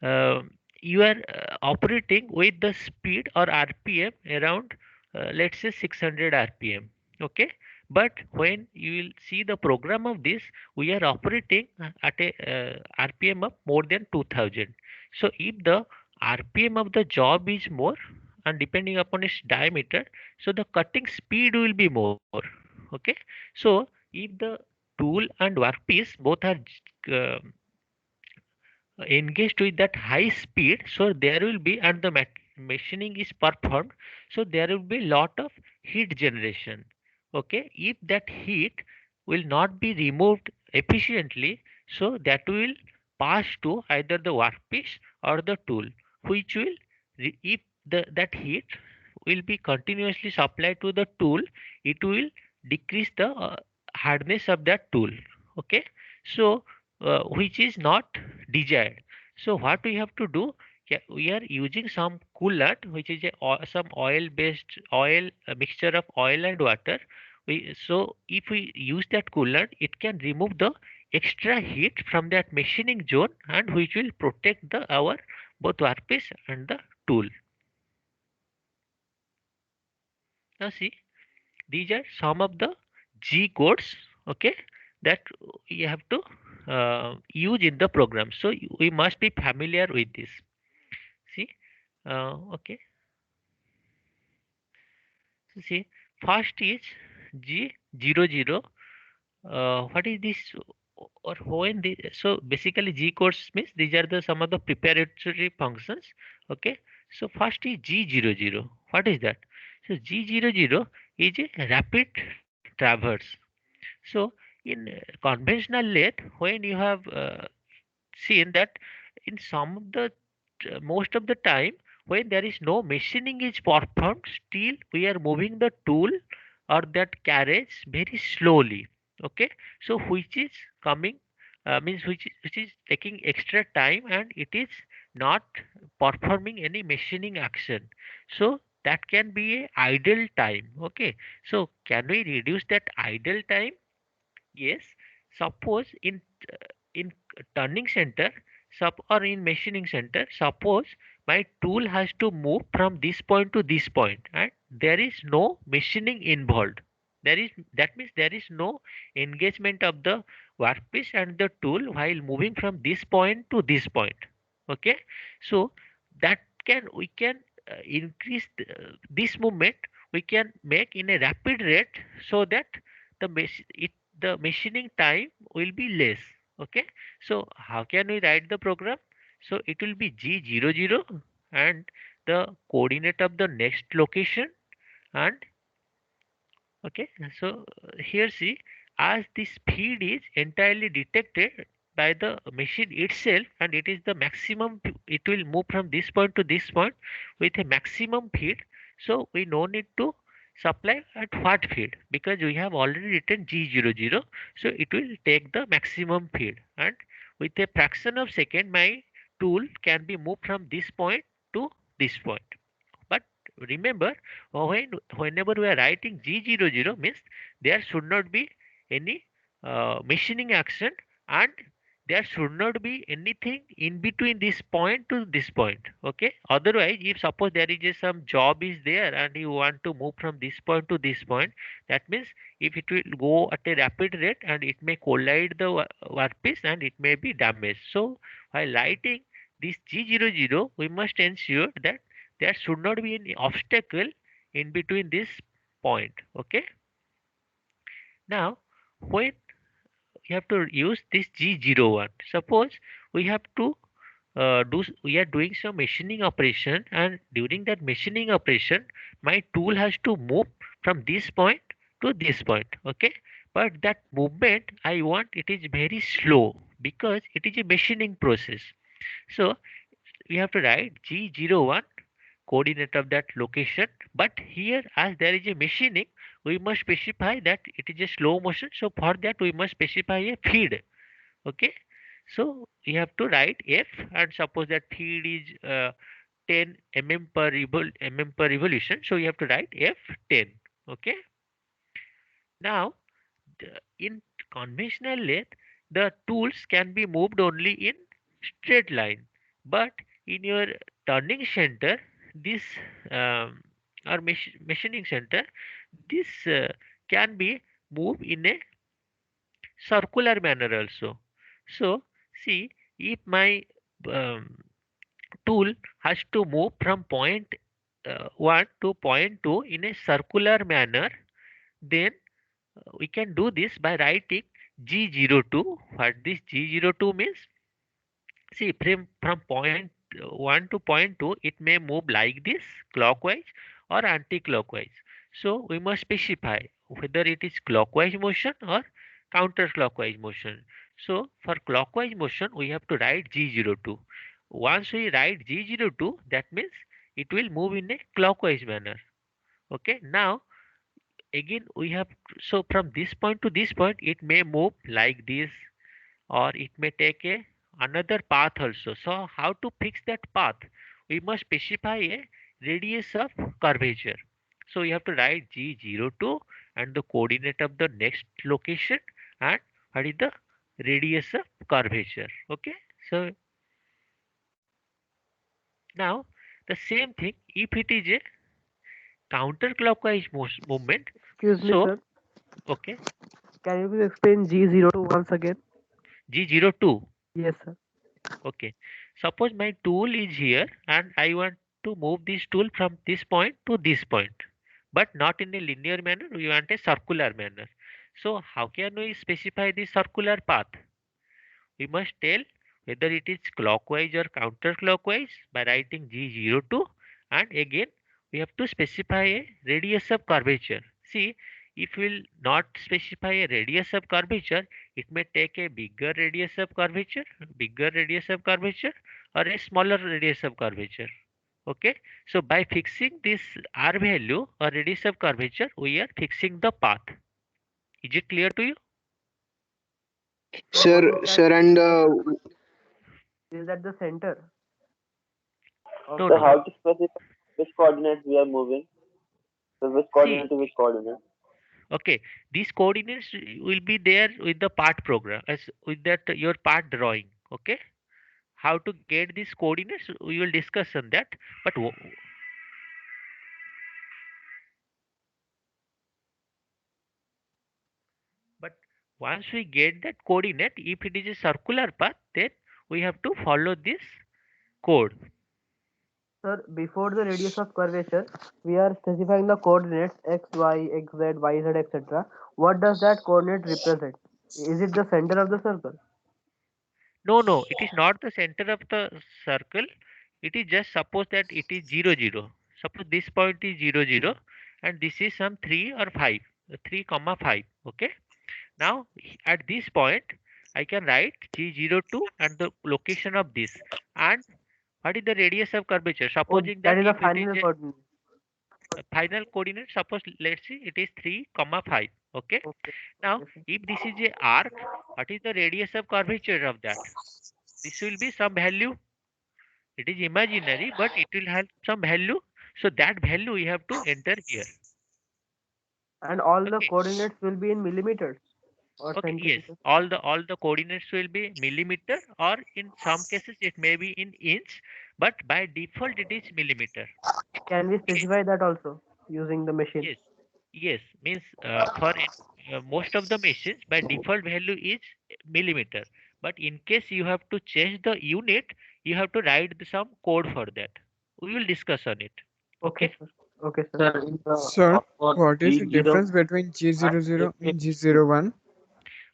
uh, you are operating with the speed or RPM around let's say 600 RPM. Okay, but when you will see the program of this, we are operating at a RPM of more than 2000. So if the RPM of the job is more, and depending upon its diameter, so the cutting speed will be more. Okay, so if the tool and workpiece both are uh, engaged with that high speed, so there will be, and the machining is performed, so there will be lot of heat generation. Okay, if that heat will not be removed efficiently, so that will pass to either the workpiece or the tool, which will if that heat will be continuously supplied to the tool, it will decrease the hardness of that tool. Okay, so which is not desired. So what we have to do? We are using some coolant, which is some oil based oil, a mixture of oil and water. So if we use that coolant, it can remove the extra heat from that machining zone, and which will protect the our both workpiece and the tool. Now see, these are some of the G codes, okay, that you have to use in the program. So we must be familiar with this. See, okay. So see, first is G00. What is this? Or when the, so basically G codes means these are the some of the preparatory functions. Okay. So first is G00. What is that? So G00 is a rapid traverse. So in conventional lathe, when you have seen that in some of the most of the time when there is no machining is performed, still we are moving the tool or that carriage very slowly. Okay, so which is coming means which is taking extra time, and it is not performing any machining action. So that can be a idle time. Okay, so can we reduce that idle time? Yes, suppose in turning center, or in machining center, suppose my tool has to move from this point to this point, and there is no machining involved. That means there is no engagement of the workpiece and the tool while moving from this point to this point. Okay, so that we can increase this movement. We can make in a rapid rate so that the machining time will be less. Okay, so how can we write the program? So it will be G00 and the coordinate of the next location. And okay, so here see, as the speed is entirely detected by the machine itself, and it is the maximum, it will move from this point to this point with a maximum feed. So we no need to supply at what feed, because we have already written G00. So it will take the maximum feed, and with a fraction of second my tool can be moved from this point to this point. But remember, whenever we are writing G00 means there should not be any machining action, and there should not be anything in between this point to this point. Okay, otherwise if suppose there is some job is there and you want to move from this point to this point, that means if it will go at a rapid rate and it may collide the workpiece and it may be damaged. So while writing this G00, we must ensure that there should not be any obstacle in between this point. Okay, now when you have to use this G01, suppose we have to we are doing some machining operation, and during that machining operation my tool has to move from this point to this point. Okay, but that movement I want it is very slow because it is a machining process. So we have to write G01 coordinate of that location, but here as there is a machining we must specify that it is a slow motion, so for that we must specify a feed. Okay, so you have to write f, and suppose that feed is 10 mm per revolution, so you have to write f10. Okay, now in conventional lathe the tools can be moved only in straight line, but in your turning center this or machining center, this can be moved in a circular manner also. So see, if my um, tool has to move from point 1 to point 2 in a circular manner, then we can do this by writing G02. What this G02 means? See, from point 1 to point 2, it may move like this, clockwise or anti-clockwise. So we must specify whether it is clockwise motion or counterclockwise motion. So for clockwise motion, we have to write G02. Once we write G02, that means it will move in a clockwise manner. Okay, now again we have, so from this point to this point, it may move like this, or it may take a another path also. So how to fix that path? We must specify a radius of curvature. So you have to write G02 and the coordinate of the next location and what is the radius of curvature. Okay, so now the same thing if it is a counterclockwise movement. Excuse me, So sir. okay, Can you please explain G02 once again? G02. Yes, sir. Okay, suppose my tool is here and I want to move this tool from this point to this point, but not in a linear manner. We want a circular manner. So how can we specify the circular path? We must tell whether it is clockwise or counterclockwise by writing G02, and again we have to specify a radius of curvature. See, if we will not specify a radius of curvature, it may take a bigger radius of curvature, or a smaller radius of curvature. Okay, so by fixing this R value or radius of curvature, we are fixing the path. Is it clear to you? What Sir, is that? sir, and Is that the center of No, so the? no. how to specify which coordinates we are moving? So which See, coordinate to which coordinate? okay, these coordinates will be there with the part program, as with that your part drawing. Okay, how to get these coordinates we will discuss on that. But but once we get that coordinate, if it is a circular path, then we have to follow this code. Sir, before the radius of curvature, we are specifying the coordinates x, y, x, z, y, z, etc. What does that coordinate represent? Is it the center of the circle? No, no, it is not the center of the circle. It is just suppose that it is 0, 0. Suppose this point is 0, 0, and this is some 3 or 5, 3 comma 5. Okay. Now at this point I can write G02 and the location of this, and what is the radius of curvature, Oh, supposing that that is the if it is final coordinate. a final coordinate, suppose let's see it is 3 comma 5. Okay, Okay. now Okay, sir. if this is a arc, what is the radius of curvature of that? This will be some value. It is imaginary, but it will have some value, so that value we have to enter here. And all the Okay, coordinates will be in millimeters. or Okay, yes, centimeter? all the coordinates will be millimeter, or in some cases it may be in inch, but by default it is millimeter. Can we specify that also using the machine? Yes, yes, means for most of the machines by default value is millimeter, but in case you have to change the unit, you have to write some code for that. We will discuss on it. Okay, Okay. sir. Okay, sir. Sir, in the Sir, for what is the G0 difference between and G00 FX, and G01?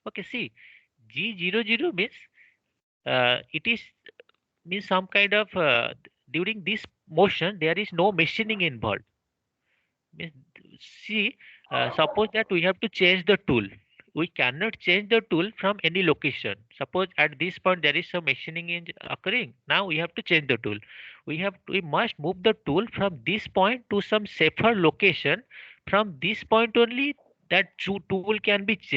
Okay, see, G00 means it is means some kind of during this motion there is no machining involved. Means, see, suppose that we have to change the tool. We cannot change the tool from any location. Suppose at this point there is some machining in occurring. Now we have to change the tool. We must move the tool from this point to some safer location. From this point only that tool can be changed.